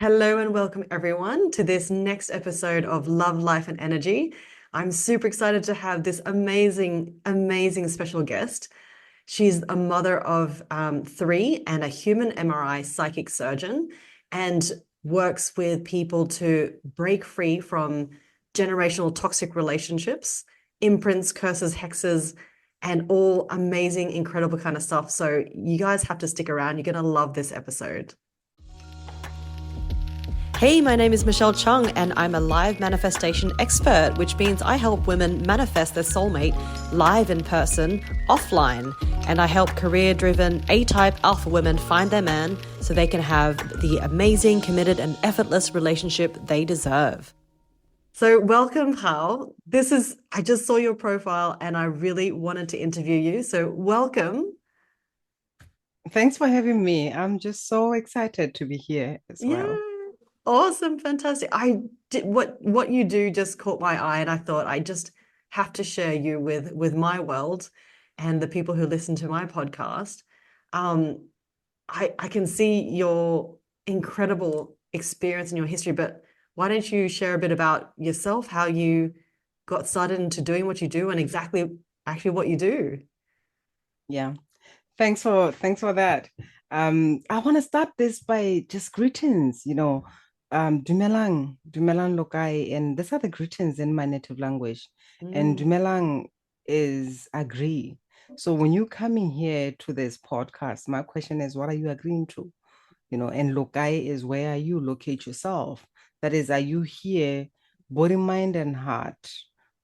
Hello and welcome everyone to this next episode of Love, Life and Energy. I'm super excited to have this amazing special guest. She's a mother of three and a human MRI psychic surgeon and works with people to break free from generational toxic relationships, imprints, curses, hexes, and all amazing, incredible kind of stuff. So you guys have to stick around. You're going to love this episode. Hey, my name is Michelle Chung, and I'm a live manifestation expert, which means I help women manifest their soulmate live in person, offline. And I help career-driven, A-type alpha women find their man so they can have the amazing, committed, and effortless relationship they deserve. So welcome, Gao. I just saw your profile and I really wanted to interview you. So welcome. Thanks for having me. I'm just so excited to be here as Yeah. well. Awesome, fantastic. I did what you do just caught my eye, and I thought I just have to share you with my world and the people who listen to my podcast. Um, I can see your incredible experience and your history, but why don't you share a bit about yourself, how you got started into doing what you do, and exactly actually what you do? Yeah. Thanks for that. I want to start this by just greetings, Dumelang Lokai, and these are the greetings in my native language. And Mm, Dumelang is agree. So when you coming here to this podcast, my question is, what are you agreeing to? And Lokai is where are you locate yourself? That is, are you here, body, mind, and heart,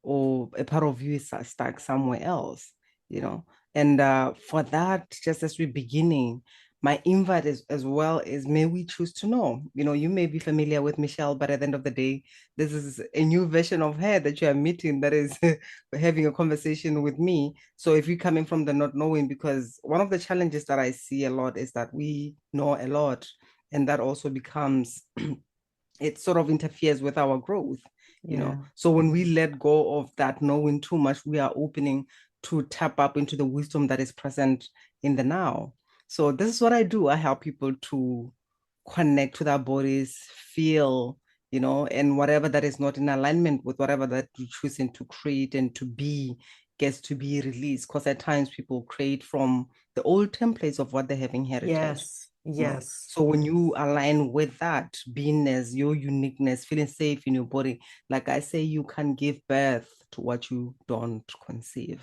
or a part of you is stuck somewhere else? You know, and for that, just as we're beginning, my invite is as well is may we choose to know. You may be familiar with Michelle, but at the end of the day, this is a new version of her that you are meeting that is having a conversation with me. So if you're coming from the not knowing, because one of the challenges that I see a lot is that we know a lot, and that also becomes it sort of interferes with our growth. yeah. So when we let go of that knowing too much, we are opening to tap up into the wisdom that is present in the now. So this is what I do. I help people to connect to their bodies, feel, and whatever that is not in alignment with whatever that you're choosing to create and to be gets to be released. Because at times people create from the old templates of what they have inherited. Yes. you know Yes. so when you align with that beingness, your uniqueness, feeling safe in your body, like I say, you can give birth to what you don't conceive.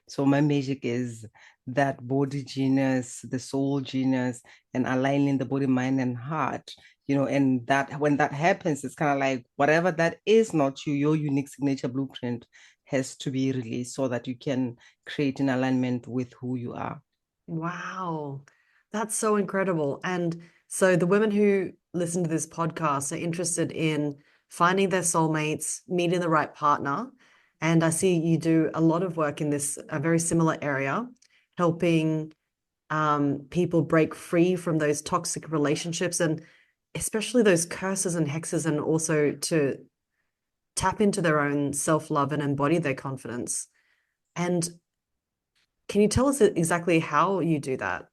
So my magic is that body genius, the soul genius, and aligning the body, mind, and heart. And that when that happens, it's kind of like whatever that is not you, your unique signature blueprint has to be released so that you can create an alignment with who you are. Wow, that's so incredible. And so the women who listen to this podcast are interested in finding their soulmates, meeting the right partner. And I see you do a lot of work in this, a very similar area, helping people break free from those toxic relationships and especially those curses and hexes, and also to tap into their own self-love and embody their confidence. And can you tell us exactly how you do that?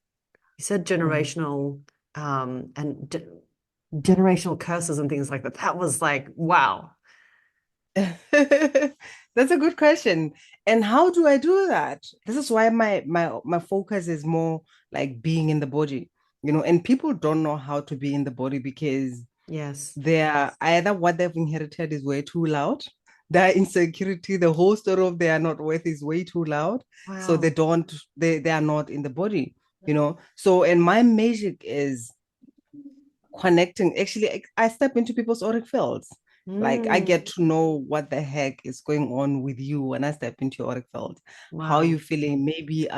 You said Mhm. generational and generational curses and things like that. That was like, wow. That's a good question. And how do I do that? This is why my focus is more like being in the body, and people don't know how to be in the body because Yes. they're either what they've inherited is way too loud. Their insecurity, the whole story of they are not worth is way too loud. So they Wow. don't, they are not in the body. So, and my magic is connecting. Actually, I step into people's auric fields. Like I Mm, get to know what the heck is going on with you when I step into your auric field. How are you wow. feeling? Maybe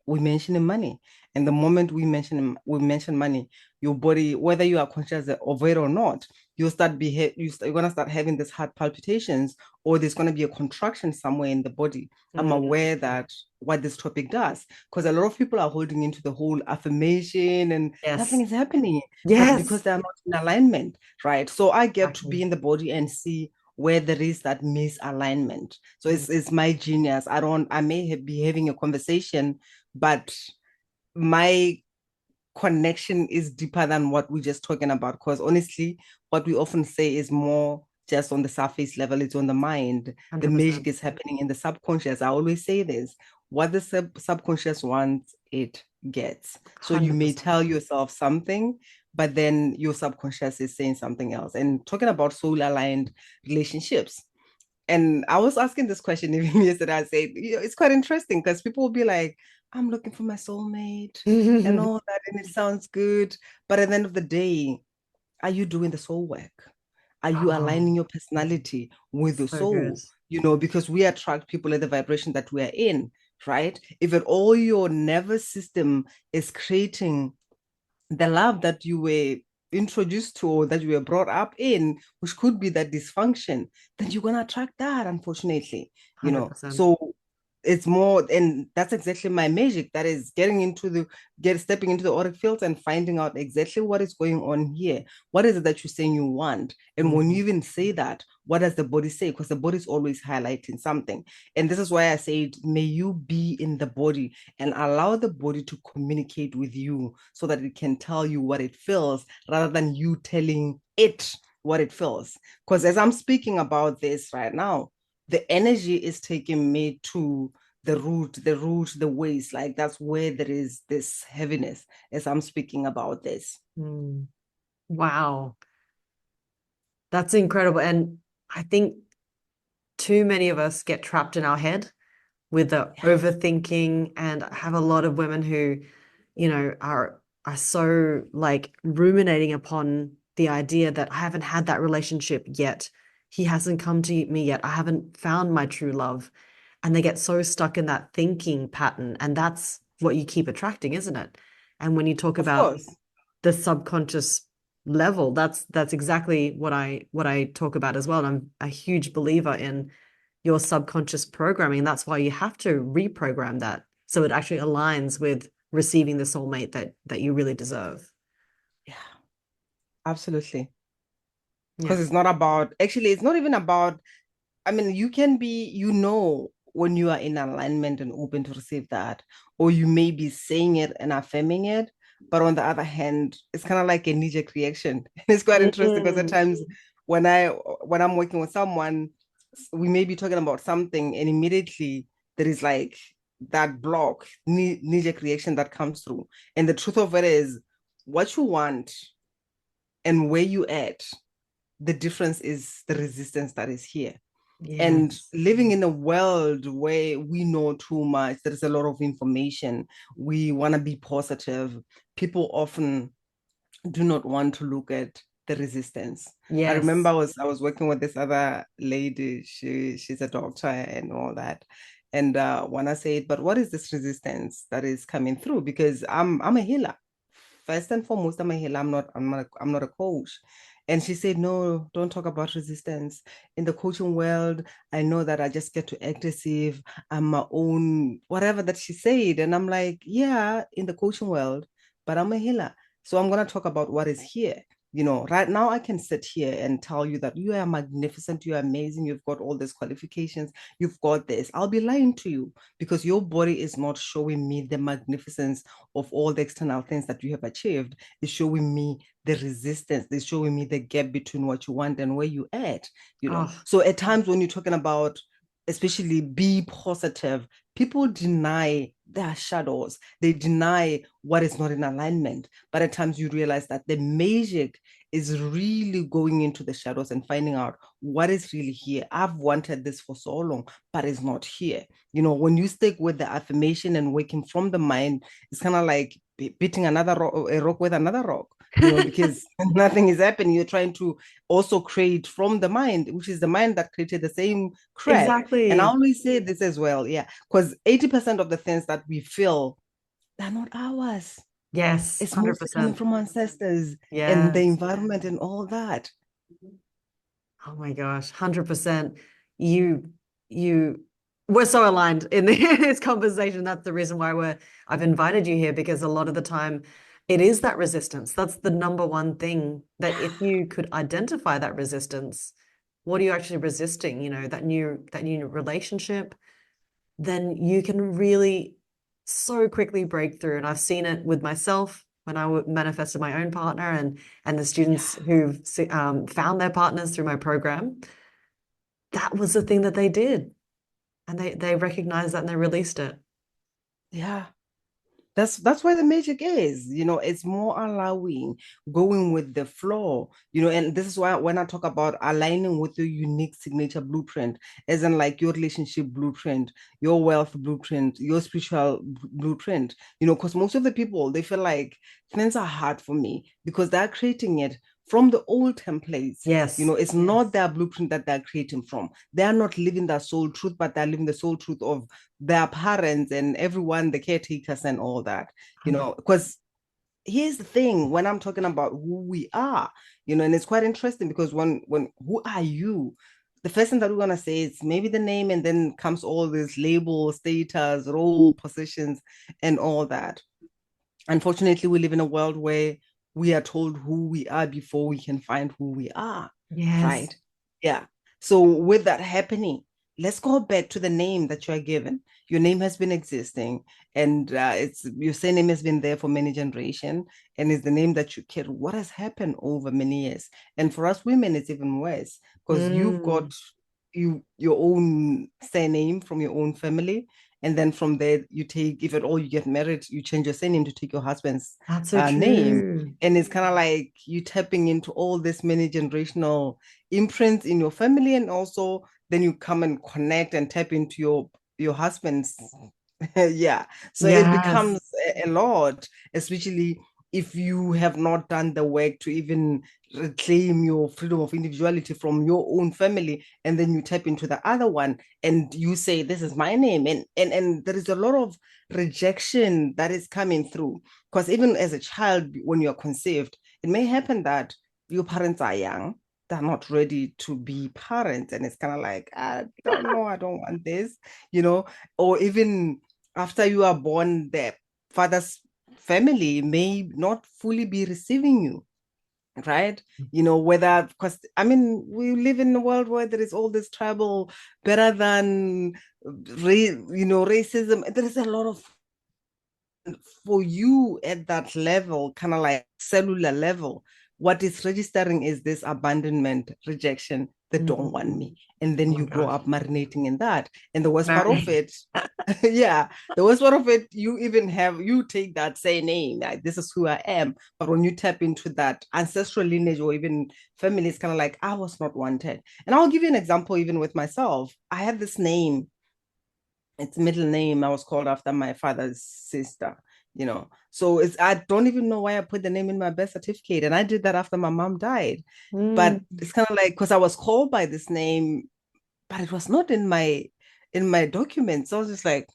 we mentioning money. And the moment we mention money, your body, whether you are conscious of it or not, you're gonna start having this heart palpitations, or there's gonna be a contraction somewhere in the body. I'm Mm, aware that what this topic does, because a lot of people are holding into the whole affirmation and nothing yes. is happening, but because Yes. they're not in alignment, right? So I get to be Exactly. in the body and see where there is that misalignment. So Mm, it's my genius. I may be having a conversation, but my connection is deeper than what we're just talking about. Because honestly, what we often say is more just on the surface level, it's on the mind. The magic 100%. is happening in the subconscious. I always say this: what the subconscious wants, it gets. So you may 100%. tell yourself something, but then your subconscious is saying something else. And talking about soul aligned relationships, and I was asking this question even yesterday. I said, it's quite interesting because people will be like, I'm looking for my soulmate and all that, and it sounds good. But at the end of the day, are you doing the soul work? Are you Oh, aligning your personality with the so good. soul? Because we attract people at the vibration that we are in, right? If at all your nervous system is creating the love that you were introduced to or that you were brought up in, which could be that dysfunction, then you're gonna attract that, unfortunately. 100%. So it's more, and that's exactly my magic. That is stepping into the auric fields and finding out exactly what is going on here. What is it that you're saying you want? And when you Mhm. even say that, what does the body say? Because the body is always highlighting something. And this is why I said, may you be in the body and allow the body to communicate with you so that it can tell you what it feels rather than you telling it what it feels. Because as I'm speaking about this right now, the energy is taking me to the waist. Like that's where there is this heaviness as I'm speaking about this. Mm. Wow. That's incredible. And I think too many of us get trapped in our head with the Yeah, overthinking, and I have a lot of women who, are so like ruminating upon the idea that I haven't had that relationship yet. He hasn't come to me yet. I haven't found my true love. And they get so stuck in that thinking pattern. And that's what you keep attracting, isn't it? And when you talk of about course. the subconscious level, that's exactly what I talk about as well. And I'm a huge believer in your subconscious programming. That's why you have to reprogram that so it actually aligns with receiving the soulmate that you really deserve. Yeah, absolutely. Yeah. Because it's not about, actually, it's not even about, I mean, you can be, when you are in alignment and open to receive that, or you may be saying it and affirming it. But on the other hand, it's kind of like a knee-jerk reaction. And it's quite interesting because at Mm. times when I'm working with someone, we may be talking about something, and immediately there is like that knee-jerk reaction that comes through. And the truth of it is, what you want and where you at, the difference is the resistance that is here. And Yes. living in a world where we know too much, there's a lot of information, we want to be positive, people often do not want to look at the resistance. I remember Yes. I was working with this other lady, she's a doctor and all that. And when I said, but what is this resistance that is coming through? Because I'm a healer. First and foremost, I'm a healer. I'm not a coach. And she said, no, don't talk about resistance. In the coaching world, I know that I just get to act as if I'm my own, whatever that she said. And I'm like, yeah, in the coaching world, but I'm a healer. So I'm going to talk about what is here. Right now I can sit here and tell you that you are magnificent, you are amazing, you've got all these qualifications, you've got this. I'll be lying to you because your body is not showing me the magnificence of all the external things that you have achieved. It's showing me the resistance. It's showing me the gap between what you want and where you at. Oh, So at times when you're talking about, especially be positive, people deny their shadows. They deny what is not in alignment. But at times you realize that the magic is really going into the shadows and finding out what is really here. I've wanted this for so long, but it's not here. When you stick with the affirmation and working from the mind, it's kind of like beating a rock with another rock, because nothing is happening. You're trying to also create from the mind, which is the mind that created the same crap. And I exactly. always say this as well, yeah, because 80% of the things that we feel, they're not ours. Yes, It's mostly coming 100%. from ancestors and the Yes. environment and all that. Oh my gosh, 100%. You you we're so aligned in this conversation. That's the reason why I've invited you here, because a lot of the time it is that resistance. That's the number one thing, that if you could identify that resistance, what are you actually resisting? That new relationship, then you can really so quickly break through. And I've seen it with myself. when I manifested my own partner, and the students who've found their partners through my program, that was the thing that they did. And they recognized that and they released it. Yeah. That's where the magic is, it's more allowing, going with the flow, and this is why when I talk about aligning with your unique signature blueprint, as in like your relationship blueprint, your wealth blueprint, your spiritual blueprint, because most of the people, they feel like things are hard for me because they're creating it from the old templates. Yes. It's not their blueprint that they're creating from. They are not living their soul truth, but they're living the soul truth of their parents and everyone, the caretakers and all that, because here's the thing, when I'm talking about who we are, and it's quite interesting because when who are you, the first thing that we're going to say is maybe the name, and then comes all this label, status, role, positions, and all that. Unfortunately, we live in a world where we are told who we are before we can find who we are, Yes. right? Yeah. So with that happening, let's go back to the name that you are given. Your name has been existing, and it's your surname has been there for many generations, and it's the name that you carry. What has happened over many years? And for us women, it's even worse because you've got Mm, your own surname from your own family, and then from there you take, if at all you get married, you change your surname to take your husband's that's so name. true. And it's kind of like you tapping into all this many generational imprints in your family, and also then you come and connect and tap into your husband's yeah. So it becomes Yes. a lot, especially if you have not done the work to even reclaim your freedom of individuality from your own family, and then you tap into the other one and you say, this is my name, and there is a lot of rejection that is coming through, because even as a child, when you're conceived, it may happen that your parents are young, they're not ready to be parents, and it's kind of like, I don't know, I don't want this, or even after you are born, the father's family may not fully be receiving you, right? Whether, because I mean, we live in a world where there is all this tribal, better than racism. There is a lot of, for you at that level, kind of like cellular level, what is registering is this abandonment, rejection, they don't want Mm. me. And then Oh my you grow gosh. up marinating in that. And the worst part of Mary. it, yeah, the worst part of it, you take that same name, like, this is who I am. But when you tap into that ancestral lineage or even family, it's kind of like, I was not wanted. And I'll give you an example, even with myself. I had this name, its middle name, I was called after my father's sister. So I don't even know why I put the name in my birth certificate. And I did that after my mom died. Mm. But it's kind of like, because I was called by this name, but it was not in my documents. So I was just like,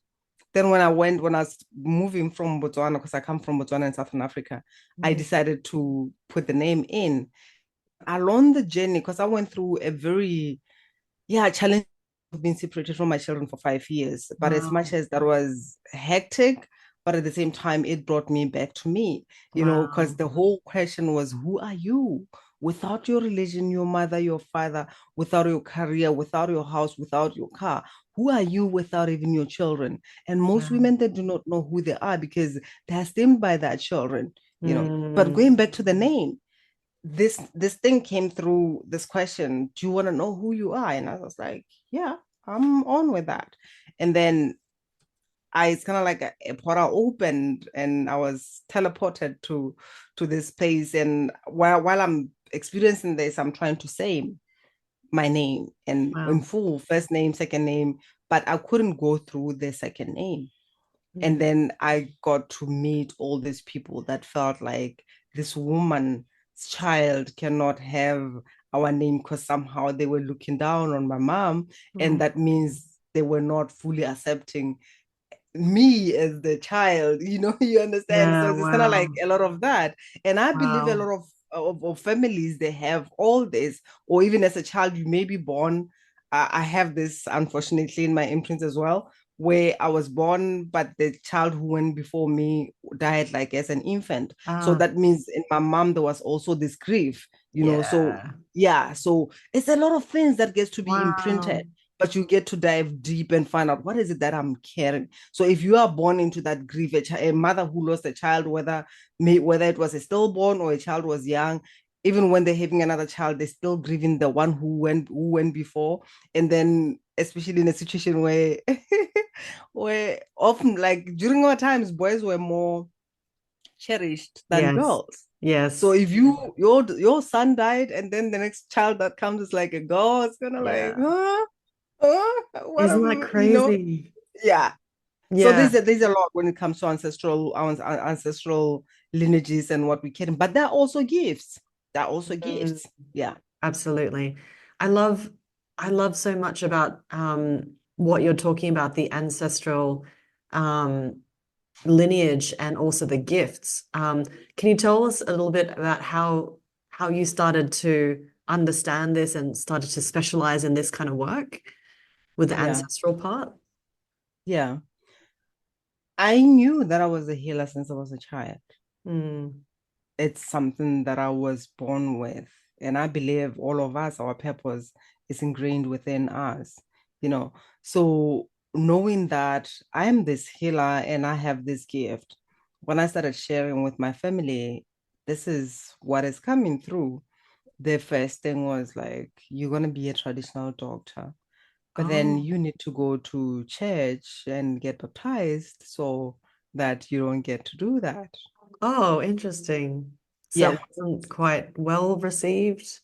then when I was moving from Botswana, because I come from Botswana in Southern Africa, I Mm. decided to put the name in. Along the journey, because I went through a very, yeah, challenging of being separated from my children for 5 years. But as much Wow. as that was hectic, but at the same time, it brought me back to me, because Wow. the whole question was, who are you? Without your religion, your mother, your father, without your career, without your house, without your car, who are you without even your children? And most Yeah. women, they do not know who they are because they're stemmed by their children. But Mm. going back to the name, this thing came through, this question, do you want to know who you are? And I was like, yeah, I'm on with that. And then it's kind of like a portal opened, and I was teleported to this place. And while I'm experiencing this, I'm trying to say my name and in Wow. full, first name, second name, but I couldn't go through the second name. And Mm. then I got to meet all these people that felt like this woman's child cannot have our name because somehow they were looking down on my mom. And Oh. that means they were not fully accepting me as the child, you understand? So Yeah. it's kind of like Wow. a lot of that. And I believe a Wow. lot of families, they have all this, or even as a child, you may be born. I have this, unfortunately, in my imprints as well, where I was born, but the child who went before me died like as an infant. So Ah. that means in my mom, there was also this grief. So Yeah. yeah, so it's a lot of things that gets to be Wow. imprinted. but you get to dive deep and find out what is it that I'm carrying. So if you are born into that grief, a mother who lost a child, whether it was a stillborn or a child was young, even when they're having another child, they're still grieving the one who went before. And then especially in a situation where where often, like during our times, boys were more cherished than Yes. girls. So Yes. if your son died and then the next child that comes is like a girl, it's gonna like, Yeah. what Isn't that crazy? yeah. So Yeah. there's a lot when it comes to ancestral lineages and what we can, but they're also gifts. They're also Mm, gifts. Yeah. absolutely. I love I love so much about what you're talking about, the ancestral um lineage and also the gifts. Can you tell us a little bit about how you started to understand this and started to specialize in this kind of work with the Yeah. ancestral part? Yeah. I knew that I was a healer since I was a child. Mm, It's something that I was born with. And I believe all of us, our purpose is ingrained within us, you know. So knowing that I am this healer and I have this gift, when I started sharing with my family, this is what is coming through. The first thing was like, you're going to be a traditional doctor, but then oh, you need to go to church and get baptized so that you don't get to do that. oh, interesting. So Yeah. it wasn't quite well received.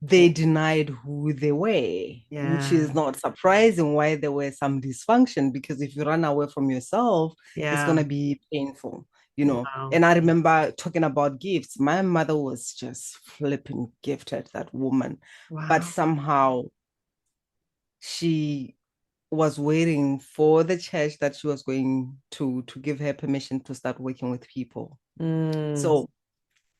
They denied who they were, which is Yeah, not surprising why there were some dysfunction, because if you run away from yourself, it's going yeah. to be painful, you know. Wow. And I remember talking about gifts. My mother was just flipping gifted, that woman. But Wow. somehow she was waiting for the church that she was going to give her permission to start working with people. Mm, So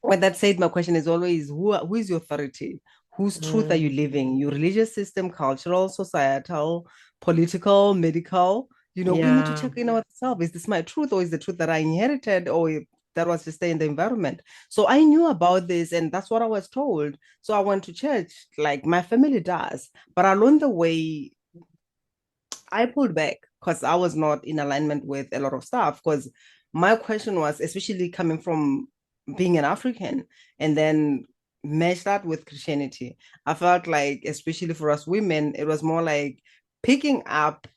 with that said, my question is always who is your authority? Whose truth are you mm, living? Your religious system, cultural, societal, political, medical? We need to yeah. check in ourselves. Is this my truth, or is the truth that I inherited, or that was just in the environment? So I knew about this, and that's what I was told. So I went to church, like my family does. But along the way, I pulled back because I was not in alignment with a lot of stuff. Because my question was, especially coming from being an African and then match that with Christianity, I felt like, especially for us women, it was more like picking up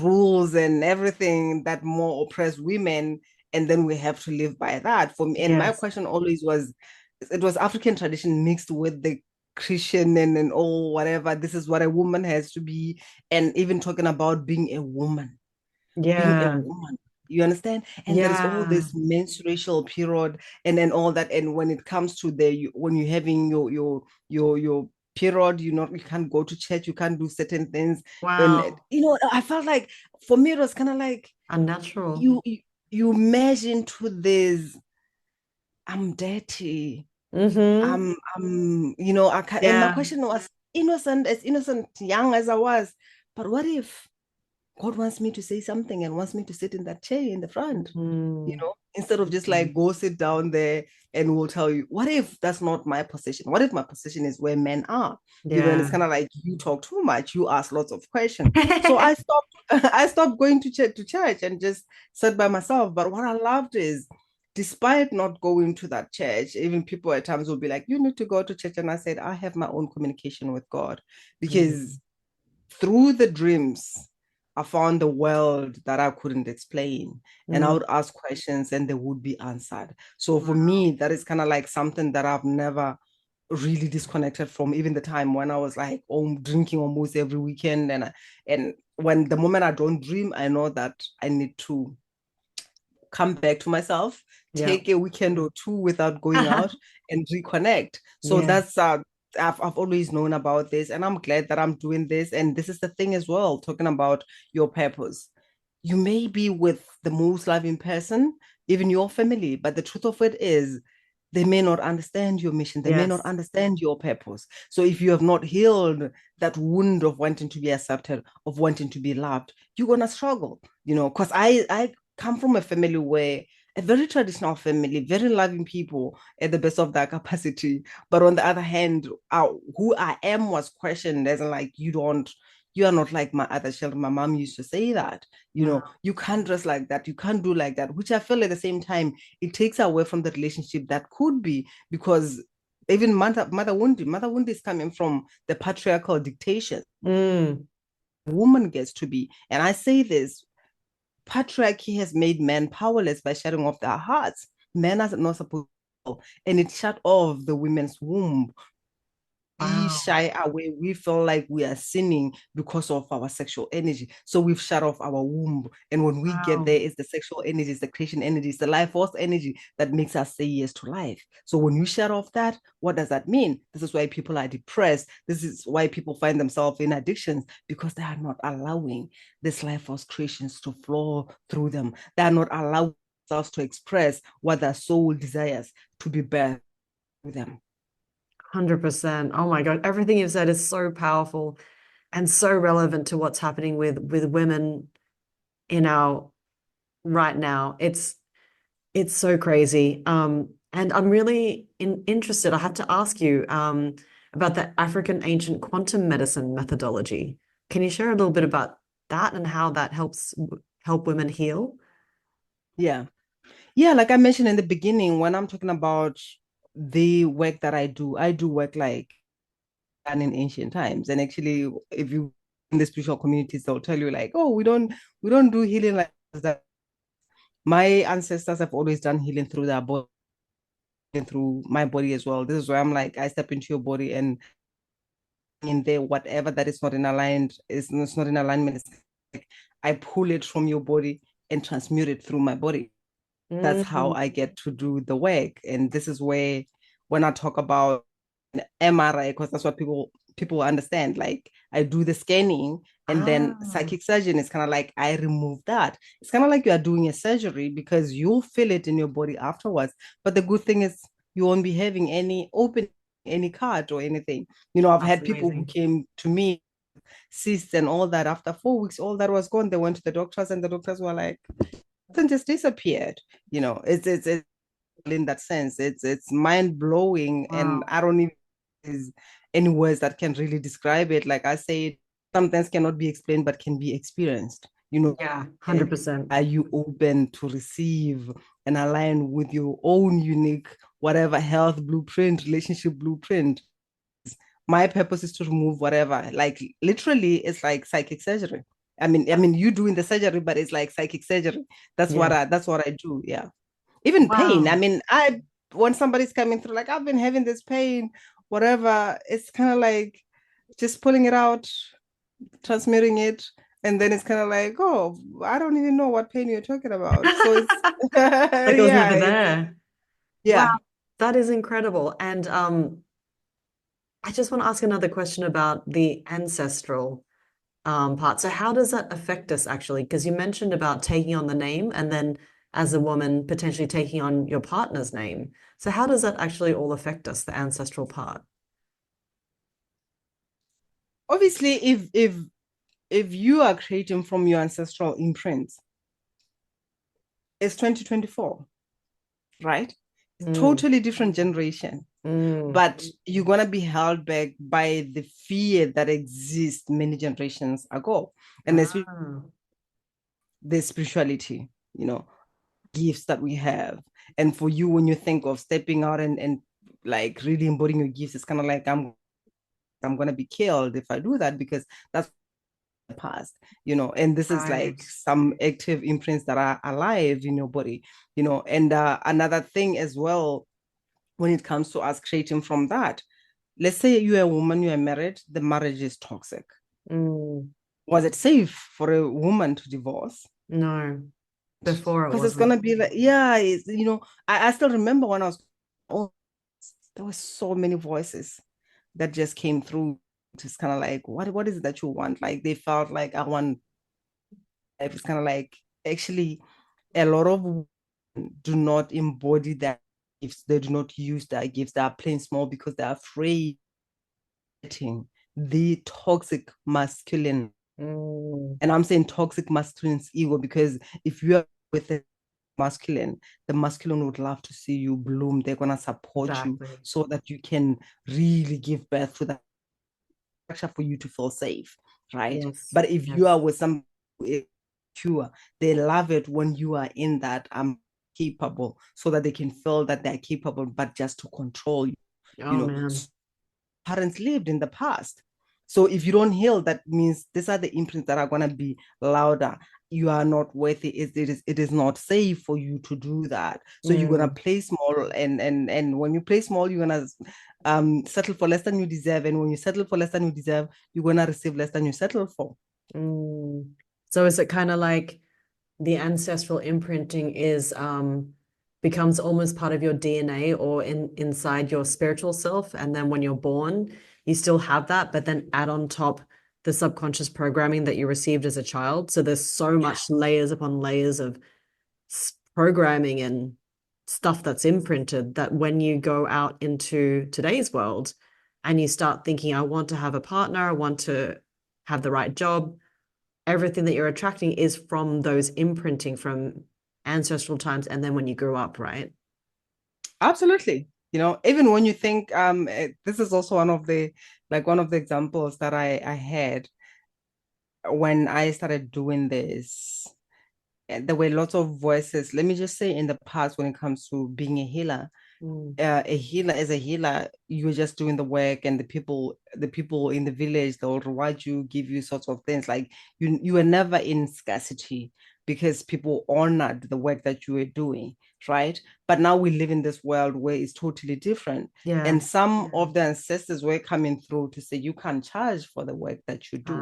rules and everything that more oppress women, and then we have to live by that. For me, and my Yes. question always was, it was African tradition mixed with the Christian and all whatever. This is what a woman has to be, and even talking about being a woman, being a Yeah. woman. You understand? And there is all Yeah. this menstrual period, and then all that. And when it comes to when you're having your period, you can't go to church, you can't do certain things. And Wow. I felt like for me it was kind of like Unnatural. you mesh into this. I'm dirty. Mm-hmm. I can, and my Yeah. question was innocent, young as I was. But what if God wants me to say something and wants me to sit in that chair in the front, Mm. instead of just like go sit down there and we'll tell you, what if that's not my position? What if my position is where men are? And it's Yeah. kind of like you talk too much, you ask lots of questions. So I stopped, I stopped going to church and just sat by myself. But what I loved is, despite not going to that church, even people at times will be like, you need to go to church. And I said, I have my own communication with God, because Mm. through the dreams, I found the world that I couldn't explain. And I Mm. would ask questions and they would be answered. So for Wow. me, that is kind of like something that I've never really disconnected from, even the time when I was like drinking almost every weekend. And when the moment I don't dream, I know that I need to come back to myself, Yeah. take a weekend or two without going out and reconnect. So Yeah. that's I've always known about this, and I'm glad that I'm doing this. And this is the thing as well, talking about your purpose. You may be with the most loving person, even your family, but the truth of it is they may not understand your mission. They may not Yes. understand your purpose. So if you have not healed that wound of wanting to be accepted, of wanting to be loved, you're gonna struggle, because I come from a family where a very traditional family, very loving people at the best of their capacity. But on the other hand, who I am was questioned as in like, you are not like my other children. My mom used to say that, Wow. you can't dress like that, you can't do like that, which I feel at the same time, it takes away from the relationship that could be, because even mother Wundi is coming from the patriarchal dictation. Mm, Woman gets to be, and I say this, patriarchy has made men powerless by shutting off their hearts. Men are not supposed to, and it shut off the women's womb. We wow. shy away. We feel like we are sinning because of our sexual energy. So we've shut off our womb. And when we get Wow. there, it's the sexual energy, it's the creation energy, it's the life force energy that makes us say yes to life. So when you shut off that, what does that mean? This is why people are depressed. This is why people find themselves in addictions, because they are not allowing this life force creations to flow through them. They are not allowing themselves to express what their soul desires to be birthed through them. 100%. Oh my God. Everything you've said is so powerful and so relevant to what's happening with women in our right now. It's so crazy. And I'm really interested. I have to ask you about the African ancient quantum medicine methodology. Can you share a little bit about that and how that help women heal? Yeah. Yeah, like I mentioned in the beginning, when I'm talking about the work that I do work like done in ancient times. And actually, if you in the spiritual communities, they'll tell you like, oh, we don't do healing like that. My ancestors have always done healing through their body and through my body as well. This is where I'm like, I step into your body and in there, whatever that is not in aligned is it's not in alignment. It's like I pull it from your body and transmute it through my body. That's how Mm. I get to do the work. And this is where when I talk about MRI, because that's what people understand. Like I do the scanning and then Ah, psychic surgeon is kind of like I remove that. It's kind of like you are doing a surgery because you'll feel it in your body afterwards. But the good thing is you won't be having any open any cut or anything. I've that's had people who amazing. came to me cysts and all that after 4 weeks, all that was gone. They went to the doctors and the doctors were like, something just disappeared. It's in that sense. It's mind blowing, and Wow. I don't even is any words that can really describe it. Like I say, sometimes cannot be explained but can be experienced. Yeah, Eh, 100%. are you open to receive and align with your own unique whatever health blueprint, relationship blueprint? My purpose is to remove whatever. Like literally, it's like psychic surgery. I mean, you doing the surgery, but it's like psychic surgery. Yeah. That's what I do. Yeah. Even pain. I Wow. mean, when somebody's coming through, like I've been having this pain, whatever, it's kind of like just pulling it out, transmuting it, and then it's kind of like, oh, I don't even know what pain you're talking about. So it's Like it was yeah, never there. Wow, yeah. that is incredible. And I just want to ask another question about the ancestral part. So how does that affect us actually? Because you mentioned about taking on the name and then as a woman potentially taking on your partner's name. So how does that actually all affect us, the ancestral part? Obviously, if you are creating from your ancestral imprints, it's 2024, right? Mm, Totally different generation. mm. But you're gonna be held back by the fear that exists many generations ago, and especially Ah, the spirituality, gifts that we have. And for you, when you think of stepping out and like really embodying your gifts, it's kind of like I'm gonna be killed if I do that because that's the past, and this is like right. some active imprints that are alive in your body, and another thing as well when it comes to us creating from that. Let's say you're a woman, you're married, the marriage is toxic. Mm, Was it safe for a woman to divorce? no, before it Because it's wasn't. gonna be like, yeah, I still remember when I was, oh, there were so many voices that just came through. Just kind of like, what is it that you want? Like they felt like I want. It's kind of like actually a lot of women do not embody that gifts. They do not use their gifts. They are playing small because they're afraid of the toxic masculine. Mm, And I'm saying toxic masculine's ego because if you are with it, masculine, the masculine would love to see you bloom. They're going to support you Exactly. so that you can really give birth to that for you to feel safe, right? Yes. But if you are Yes. with some pure, they love it when you are in that capable, so that they can feel that they're capable, but just to control you, you Oh know. man. Parents lived in the past. So if you don't heal, that means these are the imprints that are going to be louder. You are not worthy. It is not safe for you to do that. So you're gonna Mm, play small, and when you play small, you're gonna settle for less than you deserve. And when you settle for less than you deserve, you're gonna receive less than you settle for. mm. So is it kind of like the ancestral imprinting is becomes almost part of your DNA or inside your spiritual self, and then when you're born, you still have that, but then add on top the subconscious programming that you received as a child. So there's so Yeah. much layers upon layers of programming and stuff that's imprinted that when you go out into today's world and you start thinking, I want to have a partner, I want to have the right job, everything that you're attracting is from those imprinting from ancestral times and then when you grew up, right? Absolutely. Even when you think this is also one of the examples that I had when I started doing this. There were lots of voices. Let me just say, in the past, when it comes to being a healer, Mm. a healer as a healer, you're just doing the work, and the people in the village, they'll reward you, give you sorts of things. Like, you were never in scarcity because people honored the work that you were doing, right? But now we live in this world where it's totally different. And Yeah. some of the ancestors were coming through to say you can't charge for the work that you do,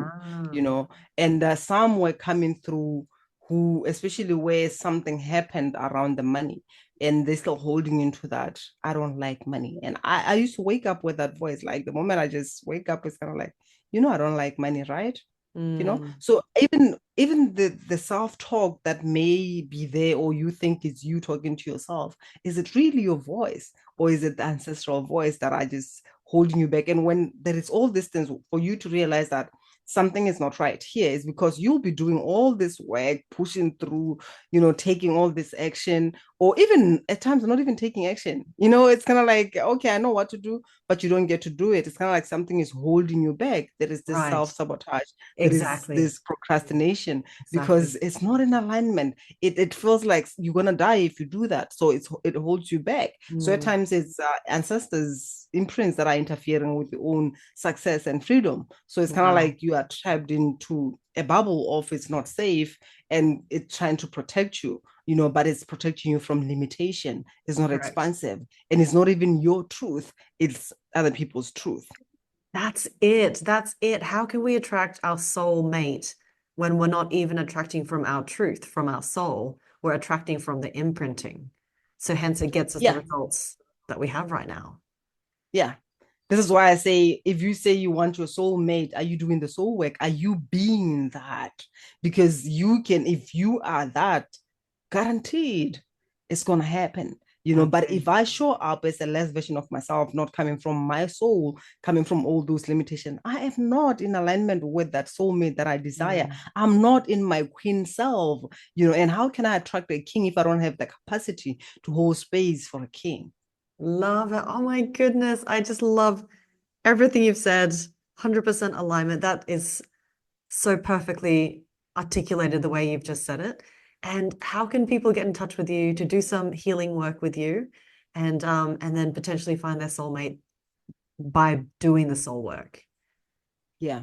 you Ah. know, and some were coming through who, especially where something happened around the money, and they're still holding into that. I don't like money. And I used to wake up with that voice. Like, the moment I just wake up, it's kind of like, I don't like money, right? Mm. So even the self-talk that may be there, or you think is you talking to yourself, is it really your voice, or is it the ancestral voice that are just holding you back? And when there is all this things for you to realize that something is not right here, is because you'll be doing all this work, pushing through, taking all this action, or even at times not even taking action. It's kind of like, okay, I know what to do, but you don't get to do it. It's kind of like something is holding you back. There is this Right. self-sabotage, there is Exactly. this procrastination, because Exactly. it's not in alignment. It feels like you're gonna die if you do that, so it holds you back. So at Mm. times it's ancestors imprints that are interfering with your own success and freedom. So it's kind of Wow. like you are trapped into a bubble of it's not safe, and it's trying to protect you, but it's protecting you from limitation. It's not Correct. expansive, and it's not even your truth, it's other people's truth. That's it. That's it. How can we attract our soul mate when we're not even attracting from our truth, from our soul? We're attracting from the imprinting. So hence it gets us the Yeah, results that we have right now. yeah. This is why I say, if you say you want your soul mate, are you doing the soul work? Are you being that? Because if you are that, guaranteed it's going to happen. But Okay. if I show up as a less version of myself, not coming from my soul, coming from all those limitations, I am not in alignment with that soulmate that I desire. Mm. I'm not in my queen self, and how can I attract a king if I don't have the capacity to hold space for a king? Love it. Oh my goodness. I just love everything you've said. 100% alignment. That is so perfectly articulated the way you've just said it. And how can people get in touch with you to do some healing work with you and then potentially find their soulmate by doing the soul work? Yeah.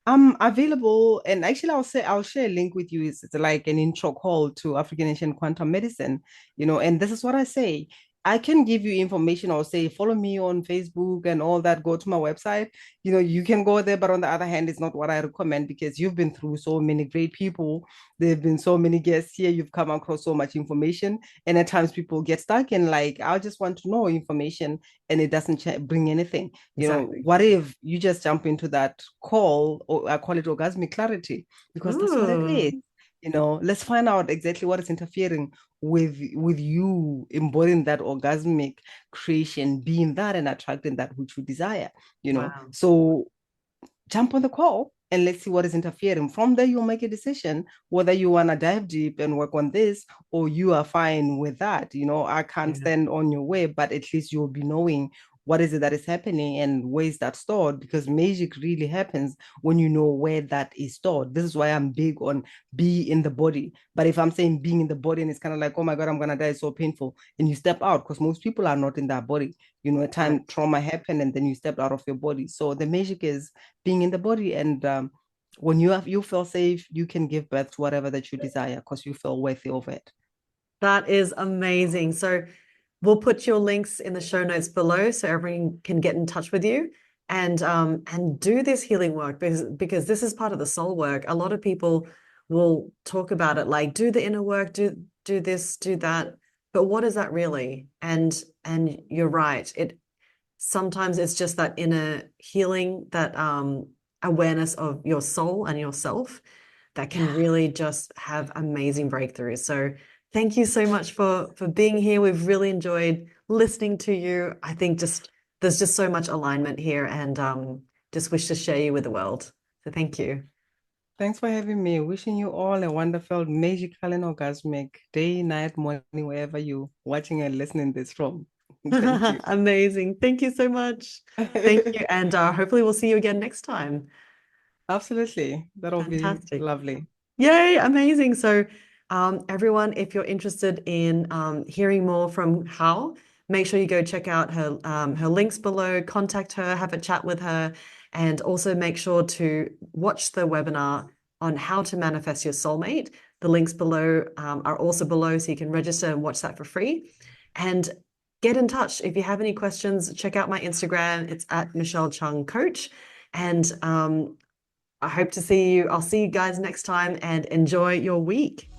I'm available, and actually, I'll share a link with you. It's like an intro call to African ancient quantum medicine, and this is what I say. I can give you information or say, follow me on Facebook and all that. Go to my website. You can go there, but on the other hand, it's not what I recommend, because you've been through so many great people. There have been so many guests here. You've come across so much information, and at times people get stuck and like, I just want to know information, and it doesn't bring anything. Exactly. What if you just jump into that call, or I call it orgasmic clarity, because that's what it is. Ooh, Let's find out exactly what is interfering with you embodying that orgasmic creation, being that and attracting that which you desire. wow. So jump on the call. and let's see what is interfering. From there, you'll make a decision whether you want to dive deep and work on this, or you are fine with that. I can't Yeah. stand on your way, but at least you'll be knowing what is it that is happening and where is that stored, because magic really happens when you know where that is stored. This is why I'm big on be in the body. But if I'm saying being in the body and it's kind of like, oh my God, I'm gonna die, it's so painful, and you step out, because most people are not in that body. A time Correct. trauma happened and then you stepped out of your body. So the magic is being in the body, and when you feel safe, you can give birth to whatever that you desire because you feel worthy of it. That is amazing. So we'll put your links in the show notes below so everyone can get in touch with you and do this healing work because this is part of the soul work. A lot of people will talk about it like do the inner work, do this, do that. But what is that really? And you're right. It sometimes it's just that inner healing, that awareness of your soul and yourself that can Yeah. really just have amazing breakthroughs. So thank you so much for being here. We've really enjoyed listening to you. I think just there's just so much alignment here and just wish to share you with the world. So thank you. Thanks for having me. Wishing you all a wonderful, magical, and orgasmic day, night, morning, wherever you watching and listening this from. Thank you. Amazing. Thank you so much. Thank you. And hopefully we'll see you again next time. Absolutely. That'll be Fantastic. lovely. Yay, amazing. So, everyone, if you're interested in hearing more from Hal, make sure you go check out her links below, contact her, have a chat with her, and also make sure to watch the webinar on how to manifest your soulmate. The links below are also below, so you can register and watch that for free. And get in touch if you have any questions. Check out my Instagram. It's at Michelle Chung Coach. And I hope to see you. I'll see you guys next time and enjoy your week.